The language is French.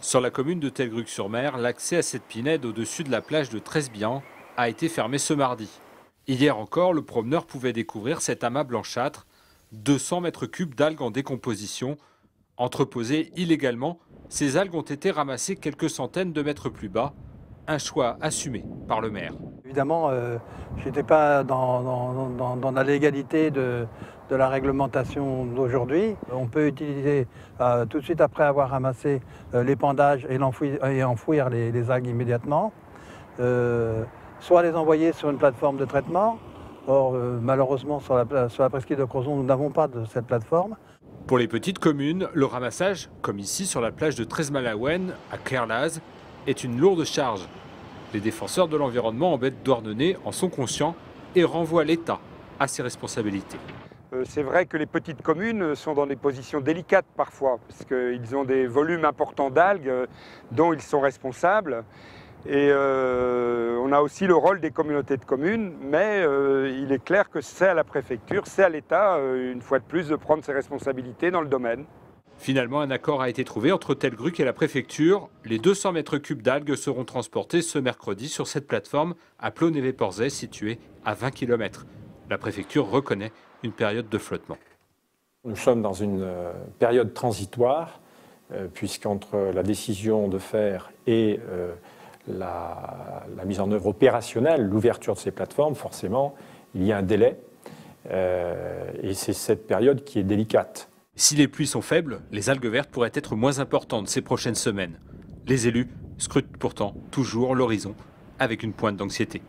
Sur la commune de Telgruc-sur-Mer, l'accès à cette pinède au-dessus de la plage de Tresbian a été fermé ce mardi. Hier encore, le promeneur pouvait découvrir cet amas blanchâtre, 200 mètres cubes d'algues en décomposition. Entreposées illégalement, ces algues ont été ramassées quelques centaines de mètres plus bas. Un choix assumé par le maire. Évidemment, je n'étais pas dans la légalité de la réglementation d'aujourd'hui. On peut utiliser, tout de suite après avoir ramassé l'épandage et enfouir les algues immédiatement, soit les envoyer sur une plateforme de traitement. Or, malheureusement, sur la presqu'île de Crozon, nous n'avons pas de cette plateforme. Pour les petites communes, le ramassage, comme ici sur la plage de Tresmalawen, à Clairlaz, est une lourde charge. Les défenseurs de l'environnement en baie de Douarnenez en sont conscients et renvoient l'État à ses responsabilités. C'est vrai que les petites communes sont dans des positions délicates parfois, parce qu'ils ont des volumes importants d'algues dont ils sont responsables. Et on a aussi le rôle des communautés de communes, mais il est clair que c'est à la préfecture, c'est à l'État, une fois de plus, de prendre ses responsabilités dans le domaine. Finalement, un accord a été trouvé entre Telgruc et la préfecture. Les 200 mètres cubes d'algues seront transportés ce mercredi sur cette plateforme à Plonévé-Porzay, située à 20 km. La préfecture reconnaît une période de flottement. Nous sommes dans une période transitoire, puisqu'entre la décision de faire et la mise en œuvre opérationnelle, l'ouverture de ces plateformes, forcément, il y a un délai. Et c'est cette période qui est délicate. Si les pluies sont faibles, les algues vertes pourraient être moins importantes ces prochaines semaines. Les élus scrutent pourtant toujours l'horizon avec une pointe d'anxiété.